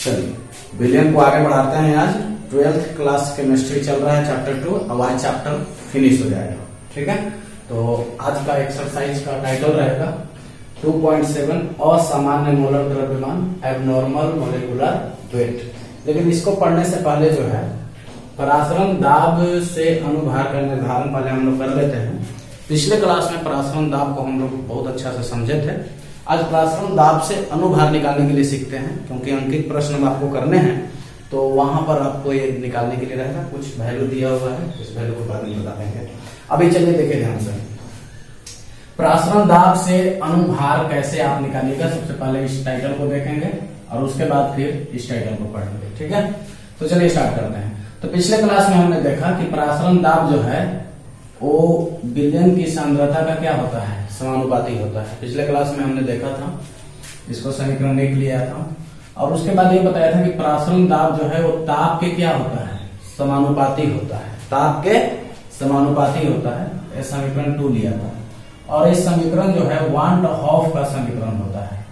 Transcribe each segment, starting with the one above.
चलिए विलियम को आगे बढ़ाते हैं। आज 12th क्लास केमिस्ट्री चल रहा है, चैप्टर 2। अब आज चैप्टर फिनिश हो जाएगा, ठीक है। तो आज का एक्सरसाइज का टाइटल रहेगा 2.7 असामान्य मोलर द्रव्यमान, एबनॉर्मल मोलिकुलर वेट। लेकिन इसको पढ़ने से पहले जो है परासरण दाब से अनुभार का निर्धारण पहले हम लोग कर लेते हैं। पिछले क्लास में परासरण दाब को हम लोग बहुत अच्छा से समझे थे। आज परासरण दाब से अनुभार निकालने के लिए सीखते हैं, क्योंकि अंकित प्रश्न आपको करने हैं तो वहां पर आपको ये निकालने के लिए रहेगा। कुछ वैल्यू दिया हुआ है, इस वैल्यू को बाद में बता देंगे। अभी चलिए देखिए ध्यान से, परासरण दाब से अनुभार कैसे आप निकालिएगा। सबसे पहले इस टाइटल को देखेंगे और उसके बाद फिर इस टाइटल को पढ़ेंगे, ठीक है। तो चलिए स्टार्ट करते हैं। तो पिछले क्लास में हमने देखा कि परासरण दाब जो है वो विलयन की सांद्रता का क्या होता है, समानुपाती होता है। पिछले क्लास में हमने देखा था, इसको समीकरण लिख लिया था। और उसके बाद ये बताया था कि परासरण दाब जो है वो ताप के क्या होता है, समानुपाती होता है। ताप के समानुपाती होता है, यह समीकरण 2 लिया था। और इस समीकरण जो है वांट हॉफ का समीकरण होता है,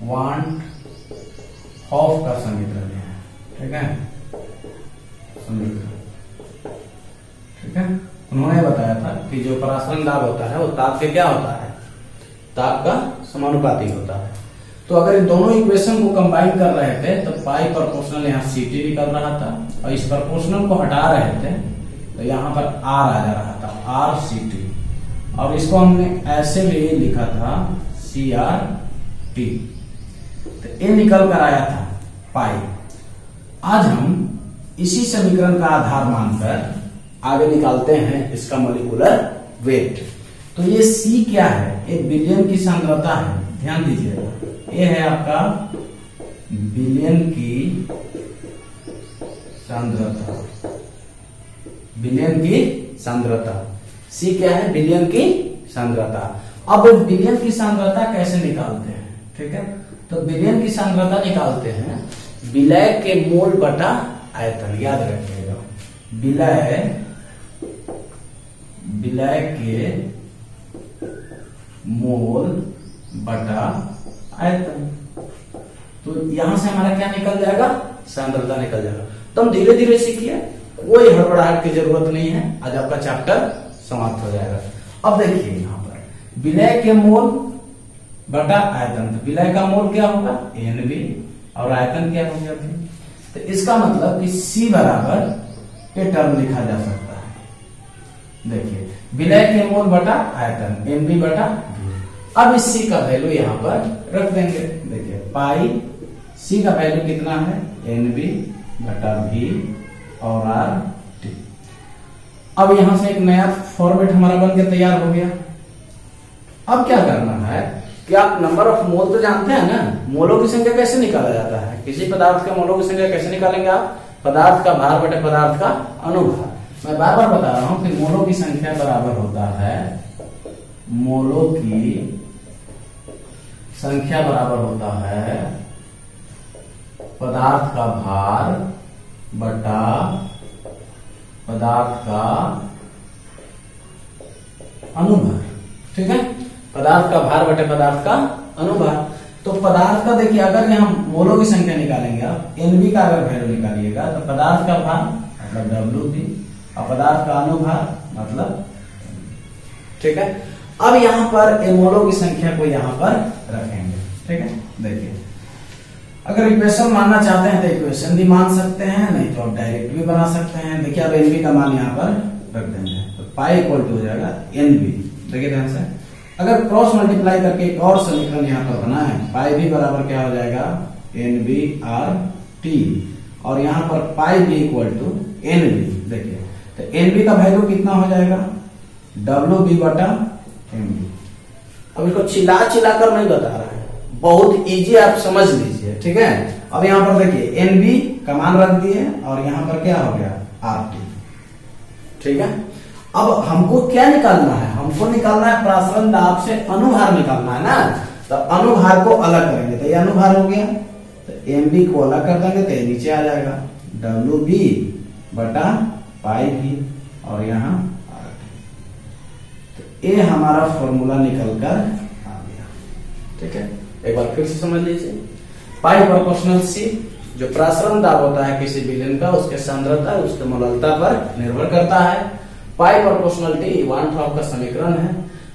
वांट हॉफ का समीकरण है, ठीक है, समीकरण, ठीक है। उन्होंने बताया था कि जो परासरण दाब होता है वो ताप के क्या होता है, ताप का समानुपाती होता है। तो अगर इन दोनों इक्वेशन को कंबाइन कर रहे थे तो पाई प्रोपोर्शनल यहाँ सीटी निकल रहा था, और इस प्रोपोर्शनल को हटा रहे थे तो यहाँ पर आर आ जा रहा था, आर सी टी। और इसको हमने ऐसे भी लिखा था सी आर टी। तो ये निकल कर आया था पाई। आज हम इसी समीकरण का आधार मानकर आगे निकालते हैं इसका मॉलिक्यूलर वेट। तो ये सी क्या है, एक विलयन की सांद्रता है, ध्यान दीजिएगा। ये है आपका विलयन की सांद्रता, विलयन की सांद्रता। सी क्या है, विलयन की सांद्रता। अब विलयन की सांद्रता कैसे निकालते हैं, ठीक है। तो विलयन की सांद्रता निकालते हैं विलय के मोल बटा आयतन, याद रखिएगा। विलय के मोल बटा आयतन। तो यहां से हमारा क्या निकल जाएगा, सांद्रता निकल जाएगा। तो हम धीरे धीरे सीखिए, कोई हड़बड़ाहट की जरूरत नहीं है। आज आपका चैप्टर समाप्त हो जाएगा। अब देखिए यहाँ पर विलय के मोल बटा आयतन। तो विलय का मोल क्या होगा, NB, और आयतन क्या हो गया। तो इसका मतलब कि C बराबर ये टर्म लिखा जा सकता है। देखिए विलय के मोल बटा आयतन, NB बटा V। अब इस C का वैल्यू यहाँ पर रख देंगे। देखिए पाई C का वैल्यू कितना है, NB बटा V और RT। अब यहां से एक नया फॉर्मेट हमारा बन के तैयार हो गया। अब क्या करना है कि आप नंबर ऑफ मोल तो जानते हैं ना, मोलों की संख्या कैसे निकाला जाता है। किसी पदार्थ के मोलों की संख्या कैसे निकालेंगे आप, पदार्थ का भार बटे पदार्थ का अनुभार। मैं बार बार बता रहा हूं कि मोलों की संख्या बराबर होता है, मोलों की संख्या बराबर होता है पदार्थ का भार बटा पदार्थ का अनुभार, ठीक है। पदार्थ का भार बटे पदार्थ का अनुभार। तो पदार्थ का देखिए, अगर यहाँ मोलों की संख्या निकालेंगे आप, NB का अगर वैल्यू निकालिएगा तो पदार्थ का भार मतलब WB और पदार्थ का अनुभार मतलब, ठीक है। अब यहाँ पर मोलों की संख्या को यहाँ पर रखेंगे, ठीक है। देखिए अगर इक्वेशन मानना चाहते हैं तो इक्वेशन भी मान सकते हैं, नहीं तो आप डायरेक्ट भी बना सकते हैं। देखिए अब NB का मान यहाँ पर रख देंगे तो पाई इक्वल टू हो जाएगा NB। देखिए ध्यान से, अगर क्रॉस मल्टीप्लाई करके एक और समीकरण यहाँ पर बना है, पाई भी बराबर क्या हो जाएगा, NB/RT, और यहाँ पर पाई भी इक्वल टू NB। देखिए तो NB का वैल्यू कितना हो जाएगा, WB बटा MB। अब इसको चिल्ला कर नहीं बता रहा है, बहुत इजी, आप समझ लीजिए, ठीक है। अब यहाँ पर देखिए NB का मान रख दिए और यहाँ पर क्या हो गया, RT, ठीक है। अब हमको क्या निकालना है, हमको निकालना है परासरण दाब से अनुभार निकालना है ना। तो अनुभार को अलग करेंगे तो ये अनुभार हो गया, तो MB को अलग कर देंगे तो ये नीचे आ जाएगा WB बटा पाई भी और यहाँ RT। तो ये हमारा फॉर्मूला निकल कर आ गया, ठीक है। एक बार फिर से समझ लीजिए, पाई प्रोपोर्शनल सी, जो प्रसरण दाब होता है किसी विलयन का, उसके सांद्रता उसके मोललता पर निर्भर करता है। पाई प्रोपोर्शनल टी वान ट्रॉप का समीकरण है।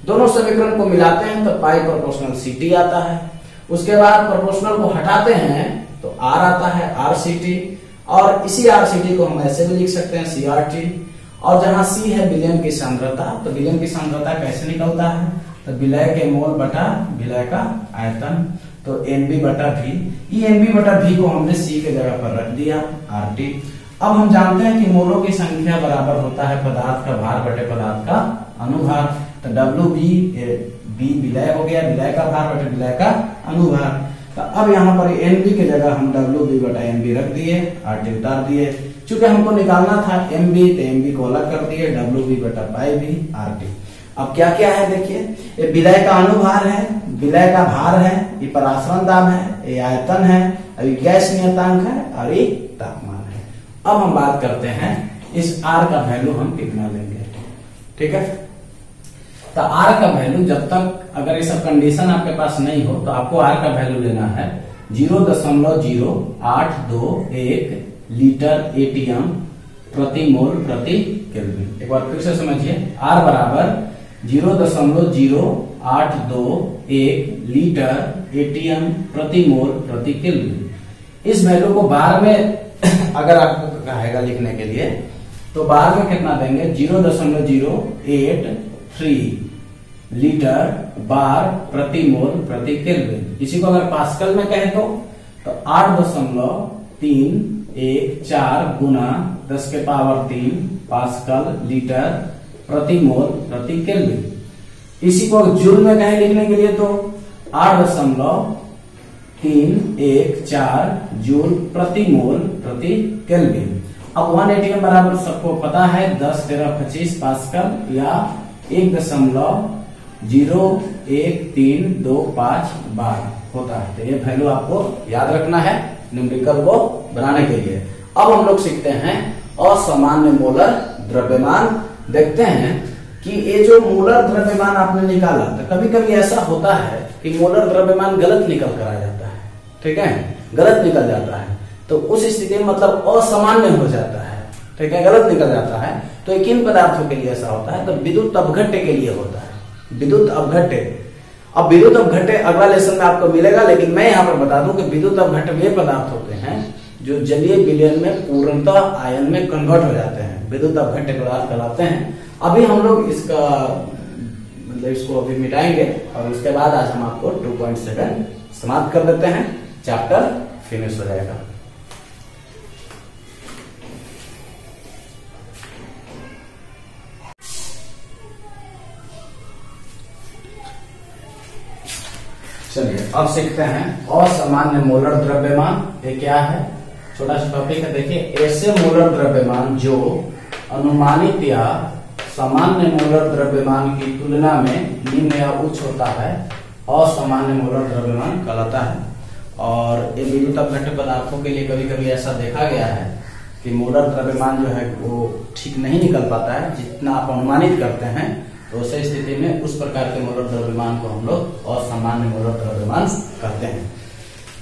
दोनों समीकरण को मिलाते हैं तो पाई प्रोपोर्शनल सी टी आता है। उसके बाद प्रोपोर्शनल को हटाते हैं तो आर आता है, आर सी टी, और इसी आर सी टी को हम ऐसे भी लिख सकते हैं सी आर टी। और जहां सी है विलयन की सांद्रता, तो विलयन की सांद्रता कैसे निकलता है, तो विलय के मोल बटा विलय का आयतन, तो एनबी बटा वी। ये एनबी बटा वी को हमने सी के जगह पर रख दिया आर टी। अब हम जानते हैं कि मोलों की संख्या बराबर होता है पदार्थ का भार बटे पदार्थ का अनुभार, तो डब्ल्यू बी विलय हो गया, विलय का भार बटे विलय का अनुभार। तो अब यहाँ पर एनबी के जगह हम डब्ल्यू बी बटा एनबी रख दिए, आर टी उतार दिए। चूंकि हमको निकालना था एमबी, तो एमबी को अलग कर दिए, डब्ल्यू बी बटा पाई बी आर टी। अब क्या क्या है देखिए, ये विलय का अनुभार है, विलय का भार है, ये परासरण दाब है, ये आयतन है, अभी गैस नियतांक है और ये तापमान है। अब हम बात करते हैं इस आर का वैल्यू हम कितना लेंगे, ठीक है। तो आर का वैल्यू जब तक अगर ये सब कंडीशन आपके पास नहीं हो तो आपको आर का वैल्यू लेना है 0.0821 लीटर एटीएम प्रति मोल प्रति केल्विन। एक बार फिर से समझिए, आर बराबर 0.0821 लीटर एटीएम प्रति मोल प्रति केल्विन। इस वैल्यू को बार में अगर आपको कहेगा लिखने के लिए तो बार में कितना देंगे, 0.083 लीटर बार प्रति मोल प्रति केल्विन। इसी को अगर पास्कल में कहे तो 8.314 गुना 10⁻³ पास्कल लीटर प्रति मोल प्रति केल्विन। इसी को जूल में कहे लिखने के लिए तो 8.314 जूल प्रति मोल प्रति केल्विन। अब 1 एटीएम बराबर सबको पता है 10⁻⁵ पास्कल या 1.01325 बार होता है। तो ये वैल्यू आपको याद रखना है न्यूमेरिकल को बनाने के लिए। अब हम लोग सीखते हैं असामान्य मोलर द्रव्यमान। देखते हैं कि ये जो मोलर द्रव्यमान आपने निकाला, तो कभी कभी ऐसा होता है कि मोलर द्रव्यमान गलत निकल कर आ जाता है, ठीक है, गलत निकल जाता है। तो उस स्थिति में मतलब असामान्य हो जाता है, ठीक है, गलत निकल जाता है। तो किन पदार्थों के लिए ऐसा होता है, तो विद्युत अपघट्य के लिए होता है, विद्युत अपघट्य। अब विद्युत अपघट्य अगला लेसन में आपको मिलेगा, लेकिन मैं यहाँ पर बता दूं कि विद्युत अपघट्य वे पदार्थ होते हैं जो जलीय विलयन में पूर्णतः आयन में कन्वर्ट हो जाते हैं, विद्युत अपघट्य पदार्थ कहलाते हैं। अभी हम लोग इसका मतलब इसको अभी मिटाएंगे और उसके बाद आज हम आपको 2.7 समाप्त कर देते हैं, चैप्टर फिनिश हो जाएगा। चलिए अब सीखते हैं असामान्य मोलर द्रव्यमान। ये क्या है, छोटा सा टॉपिक है। देखिए, ऐसे मोलर द्रव्यमान जो अनुमानित या सामान्य मोलर द्रव्यमान की तुलना में निम्न या उच्च होता है, असामान्य मोलर द्रव्यमान कहलाता है। और ये विद्युत अपघट्य पदार्थों के लिए कभी कभी ऐसा देखा गया है कि मोलर द्रव्यमान जो है वो ठीक नहीं निकल पाता है जितना आप अनुमानित करते हैं। तो उस स्थिति में उस प्रकार के मोलर द्रव्यमान को हम लोग असामान्य मोलर द्रव्यमान कहते हैं।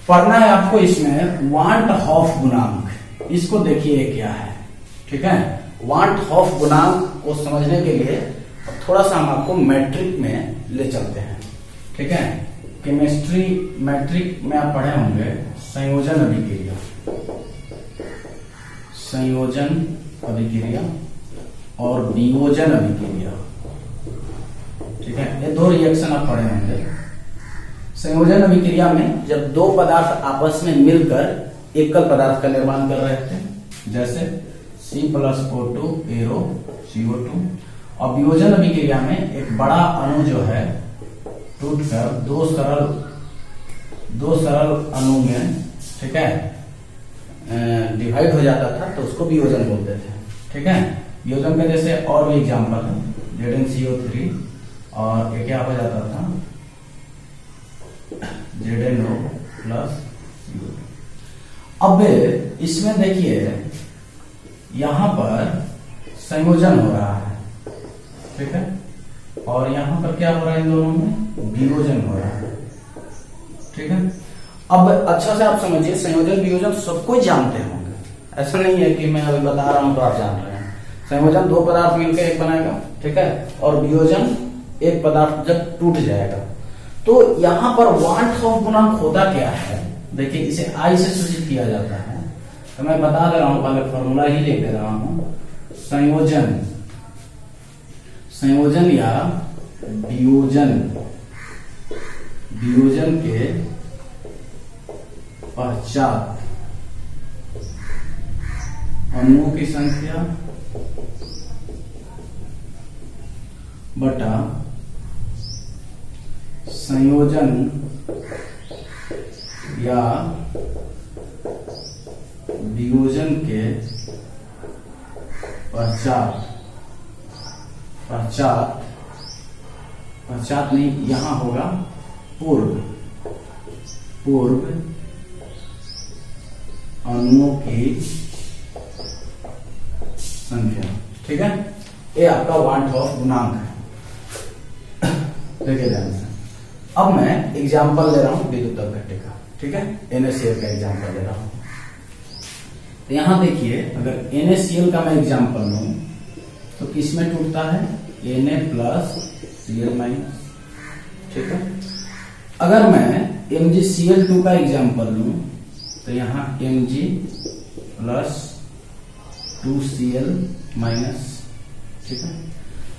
पढ़ना है आपको इसमें वांट हॉफ गुणांक, इसको देखिए क्या है, ठीक है। वांट हॉफ गुणांक को समझने के लिए थोड़ा सा हम आपको मैट्रिक में ले चलते हैं, ठीक है। केमिस्ट्री मैट्रिक में आप पढ़े होंगे संयोजन अभिक्रिया, संयोजन अभिक्रिया और वियोजन अभिक्रिया, ठीक है। ये दो रिएक्शन आप पढ़े होंगे। संयोजन अभिक्रिया में जब दो पदार्थ आपस में मिलकर एकल पदार्थ का निर्माण कर रहे थे, जैसे C+O2 एरो CO2, और वियोजन अभिक्रिया में एक बड़ा अणु जो है टूटकर दो सरल अणु में, ठीक है, डिवाइड हो जाता था, तो उसको वियोजन बोलते थे, ठीक है। वियोजन का जैसे और भी एग्जाम्पल है ZnCO3 और ये क्या हो जाता था ZnO प्लस CO2। अब इसमें देखिए यहां पर संयोजन हो रहा है, ठीक है, और यहां पर क्या हो रहा है, इन दोनों में वियोजन हो रहा है, ठीक है। अब अच्छा से आप समझिए, संयोजन वियोजन सब कोई जानते होंगे, ऐसा नहीं है कि मैं अभी बता रहा हूं तो आप जान रहे हैं। संयोजन दो पदार्थ मिलकर एक बनाएगा, ठीक है, और वियोजन एक पदार्थ जब टूट जाएगा। तो यहां पर वांट ऑफ गुणांक होता क्या है, देखिए इसे आई से सूचित किया जाता है। तो मैं बता दे रहा हूं, पहले फॉर्मूला ही लिख दे रहा हूं। संयोजन या वियोजन के पश्चात अणुओं की संख्या बटा संयोजन या वियोजन के पश्चात नहीं, यहां होगा पूर्व अणुओं की संख्या, ठीक है। ये आपका वांट ऑफ गुणांक है, देखिए ध्यान से। अब मैं एग्जाम्पल ले रहा हूं विद्युत अपघट्य का, ठीक है, NaCl का एग्जाम्पल ले रहा हूं। तो यहां देखिए, अगर NaCl का मैं एग्जाम्पल लूं तो किसमें टूटता है, Na प्लस Cl-, ठीक है। अगर मैं MgCl2 का एग्जाम्पल लूं तो यहां Mg प्लस 2Cl-, ठीक है।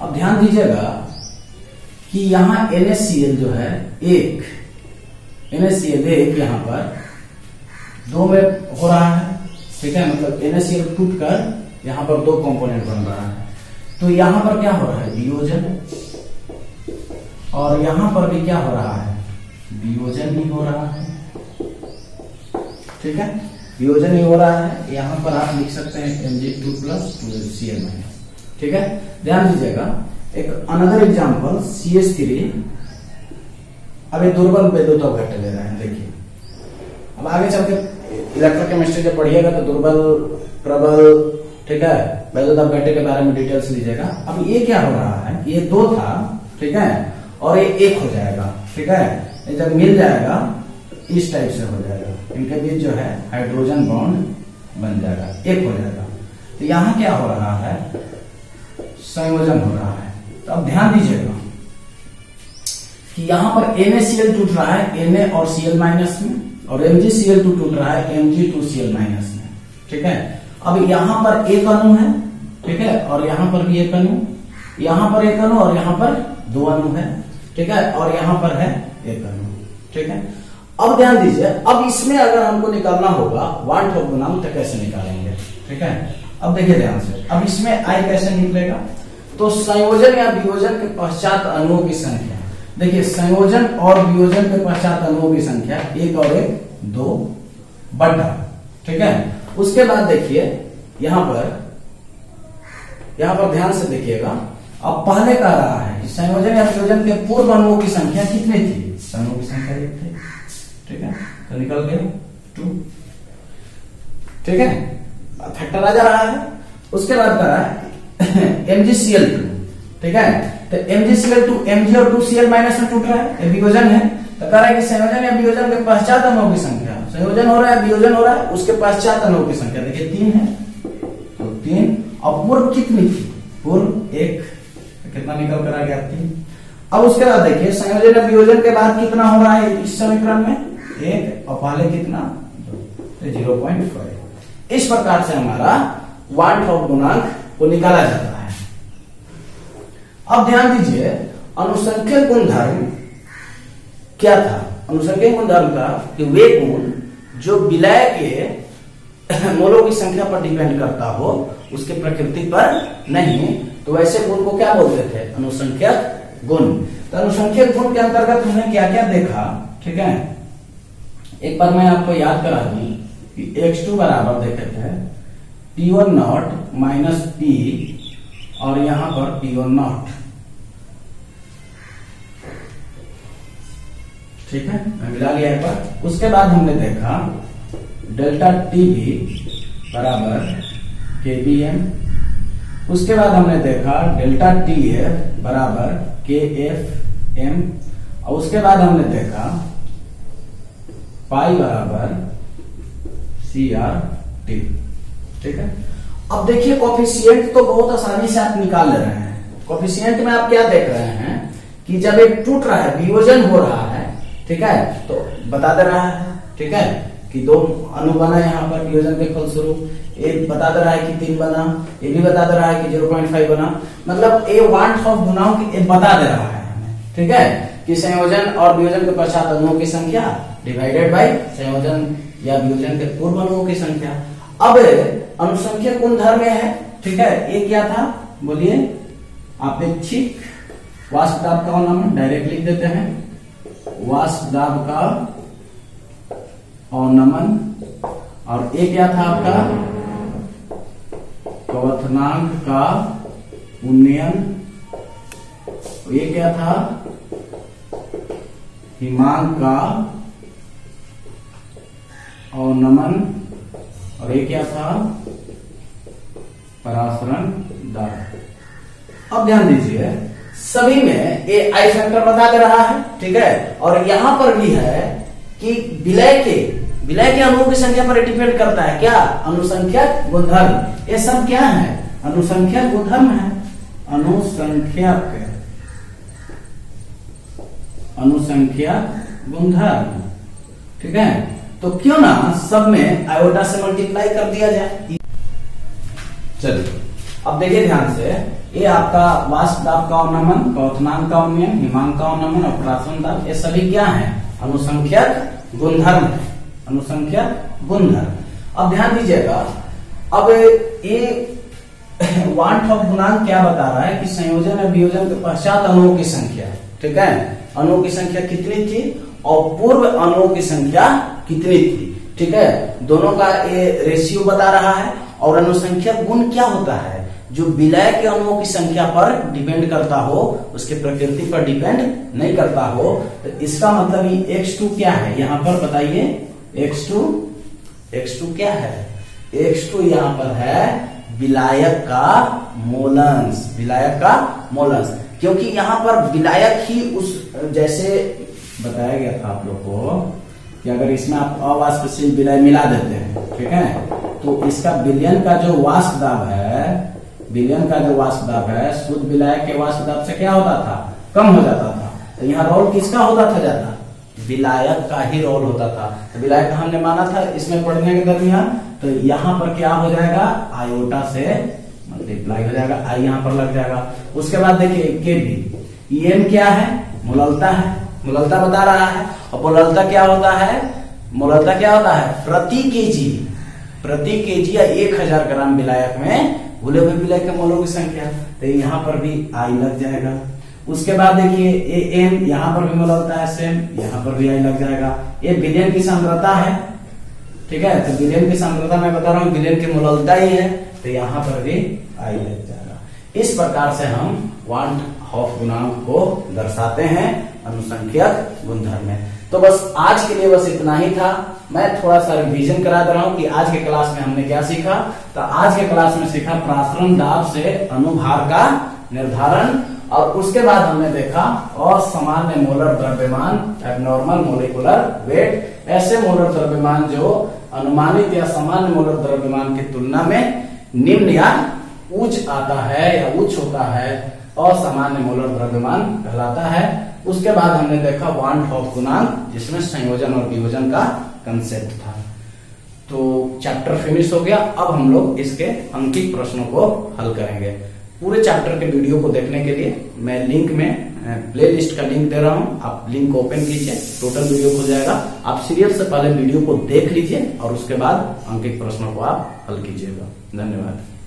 अब ध्यान दीजिएगा कि यहां NaCl जो है NaCl यहां पर 2 में हो रहा है, ठीक है, मतलब NaCl टूटकर यहां पर 2 कंपोनेंट बन रहा है। तो यहां पर क्या हो रहा है, वियोजन, और यहां पर भी क्या हो रहा है, वियोजन ही हो रहा है, ठीक है, वियोजन ही हो रहा है। यहां पर आप लिख सकते हैं Mg2 प्लस 2Cl-, ठीक है। ध्यान दीजिएगा, एक अनदर एग्जांपल CH3। अब ये दुर्बल विद्युत अपघट्य ले रहे हैं, देखिए। अब आगे चल के इलेक्ट्रोकेमिस्ट्री जब पढ़िएगा तो दुर्बल, प्रबल, ठीक है, विद्युत अपघट्य के बारे में डिटेल्स लीजिएगा। अब ये क्या हो रहा है, ये 2 था, ठीक है, और ये 1 हो जाएगा, ठीक है। ये जब मिल जाएगा इस टाइप से हो जाएगा, इनके बीच जो है हाइड्रोजन बॉन्ड बन जाएगा, 1 हो जाएगा। तो यहां क्या हो रहा है, संयोजन हो रहा है। तो अब ध्यान दीजिएगा कि यहां पर NaCl टूट रहा है Na और Cl- में, और MgCl2 टूट रहा है Mg2Cl- में, ठीक है। अब यहां पर एक अणु है, ठीक है, और यहां पर भी एक अणु, यहां पर एक अणु और यहां पर 2 अणु है, ठीक है, और यहां पर है एक अणु, ठीक है। अब ध्यान दीजिए, अब इसमें अगर हमको निकालना होगा वांट ऑफ गुणांक तो कैसे निकालेंगे, ठीक है। अब देखिए ध्यान से, अब इसमें आई कैसे निकलेगा, तो संयोजन या वियोजन के पश्चात अणुओं की संख्या, देखिए संयोजन और वियोजन के पश्चात अणुओं की संख्या 1 और 1 2 बटा, ठीक है। उसके बाद देखिए यहां पर ध्यान से देखिएगा, अब पहले कह रहा है कि संयोजन या वियोजन के पूर्व अणुओं की संख्या कितनी थी, अणुओं की संख्या 1 थी, ठीक है, तो निकल गया 2, ठीक है, फैक्टर आ जा रहा है। उसके बाद कह रहा है MgCl2, ठीक है, तो MgCl2 Mg और 2Cl- में टूट रहा है, वियोजन है। तो कह रहा है कि संयोजन या वियोजन के पश्चात अणुओं की संख्या, संयोजन हो रहा है, वियोजन हो रहा है, उसके पश्चात अणुओं की संख्या देखिए 3 है, तो 3, और पूर्व कितनी थी, पूर्व 1, तो कितना निकल कर आ गया 3। अब उसके बाद देखिए संयोजन या वियोजन के बाद कितना हो रहा है इस समीकरण में 1, और पहले कितना 2, 0.5। इस प्रकार से हमारा वांट ऑफ गुणांक को निकाला जाता है। अब ध्यान दीजिए, अनुसंख्यक गुणधर्म क्या था, अनुसंख्यक गुणधर्म था कि वे गुण जो विलय के मोलों की संख्या पर डिपेंड करता हो, उसके प्रकृति पर नहीं, तो वैसे गुण को क्या बोलते थे, अनुसंख्यक गुण। तो अनुसंख्यक गुण के अंतर्गत हमने क्या क्या देखा, ठीक है। एक बार मैं आपको याद करा दूं कि x2 बराबर देखे थे P1 माइनस P, और यहां पर P1, ठीक है, मैं मिला लिया एक बार। उसके बाद हमने देखा डेल्टा TB बराबर KBM, उसके बाद हमने देखा डेल्टा TF बराबर KFM, और उसके बाद हमने देखा पाई बराबर CRT। ठीक है, अब देखिए कोफिशिएंट तो बहुत आसानी से आप निकाल ले रहे हैं। कोफिशिएंट में आप क्या देख रहे हैं कि जब एक टूट रहा है, वियोजन हो रहा है, ठीक है, तो बता दे रहा है, ठीक है, कि 2 अणु बना यहाँ पर वियोजन के फलस्वरूप। एक बता दे रहा है कि 3 बना, ये भी बता दे रहा है कि 0.5 बना। मतलब ए वांट ऑफ गुणांक बता दे रहा है हमें, ठीक है, कि संयोजन और वियोजन के पश्चात अणुओं की संख्या डिवाइडेड बाय संयोजन या वियोजन के पूर्व अणुओं की संख्या। अब अनुसंख्यक गुणधर्म में है, ठीक है, ये क्या था बोलिए, अपेक्षिक वाष्प दाब का अवनमन, डायरेक्ट लिख देते हैं वाष्प दाब का अवनमन। और ये क्या था आपका, क्वथनांक का उन्नयन। ये क्या था, हिमांक का अवनमन। और ये क्या था, परासरण दर। अब ध्यान दीजिए, सभी में ये आई फैक्टर बता दे रहा है, ठीक है, और यहां पर भी है कि विलय के अणुओं की संख्या पर डिपेंड करता है क्या, अनुसंख्यक गुणधर्म। ये सब क्या है, अनुसंख्यक गुणधर्म है, अनुसंख्यक गुणधर्म। ठीक है, तो क्यों ना सब में आयोटा से मल्टीप्लाई कर दिया जाए। चलिए अब देखिए ध्यान से, ये आपका वाष्प दाब का अवनमन, क्वथनांक का उन्नयन, हिमांक का अवनमन और परासरण दाब, ये सभी क्या है, अनुसंख्यक गुणधर्म है, अनुसंख्यक गुणधर्म। अब ध्यान दीजिएगा, अब ये वांट ऑफ गुणांक क्या बता रहा है कि संयोजन और वियोजन के पश्चात अणुओं की संख्या, ठीक है, अणुओं की संख्या कितनी थी और पूर्व अणुओं की संख्या कितनी थी, ठीक है, दोनों का ये रेशियो बता रहा है। और अनुसंख्यक गुण क्या होता है, जो विलय के अणुओं की संख्या पर डिपेंड करता हो, उसके प्रकृति पर डिपेंड नहीं करता हो। तो इसका मतलब ये X2 क्या है, यहां पर बताइए, X2 क्या है, X2 यहां पर है विलायक का मोलंस, विलायक का मोलंस, क्योंकि यहां पर विलायक ही उस, जैसे बताया गया था आप लोग को कि अगर इसमें आप अवाष्पशील विलय मिला देते हैं, ठीक है, तो इसका विलयन का जो वाष्प दाब है, विलयन का जो वाष्प दाब है, शुद्ध विलायक के वाष्प दाब से क्या होता था, कम हो जाता था। तो यहाँ रोल किसका होता था ज्यादा, विलायक का ही रोल होता था। तो विलायक हमने माना था इसमें पढ़ने के दरमियान, तो यहाँ पर क्या हो जाएगा, आयोटा से मल्टीप्लाई हो जाएगा, आई यहाँ पर लग जाएगा। उसके बाद देखिए Kb, EM क्या है, मोललता है, मोललता बता रहा है। और मोललता क्या होता है, मोललता क्या होता है, प्रति केजी या 1000 ग्राम विलायक में घुले हुए विलायक के मोलों की संख्या। तो यहाँ पर भी आई लग जाएगा। उसके बाद देखिए एम, यहाँ पर भी मोललता है सेम, यहाँ पर भी आई लग जाएगा। ये विलयन की सांद्रता है, ठीक है, तो विलयन की सांद्रता मैं बता रहा हूँ, विलयन की मोललता ही है, तो यहाँ पर भी आई लग जाएगा। इस प्रकार से हम वांट ऑफ गुणांक को दर्शाते हैं अनुसंख्यक गुणधर्म में। तो बस आज के लिए बस इतना ही था। मैं थोड़ा सा रिवीजन करा दे रहा हूँ कि आज के क्लास में हमने क्या सीखा। तो आज के क्लास में सीखा परासरण दाब से अनुभार का निर्धारण, और उसके बाद हमने देखा असामान्य मोलर द्रव्यमान, एबनॉर्मल मोलिकुलर वेट, ऐसे मोलर द्रव्यमान जो अनुमानित या सामान्य मोलर द्रव्यमान की तुलना में निम्न या उच्च आता है या उच्च होता है, असामान्य मोलर द्रव्यमान कहलाता है। उसके बाद हमने देखा वांट ऑफ गुणांक, जिसमें संयोजन और वियोजन का कंसेप्ट था। तो चैप्टर फिनिश हो गया। अब हम लोग इसके अंकित प्रश्नों को हल करेंगे। पूरे चैप्टर के वीडियो को देखने के लिए मैं लिंक में प्लेलिस्ट का लिंक दे रहा हूं, आप लिंक को ओपन कीजिए, टोटल वीडियो खुल जाएगा। आप सीरियल से पहले वीडियो को देख लीजिए और उसके बाद अंकित प्रश्नों को आप हल कीजिएगा। धन्यवाद।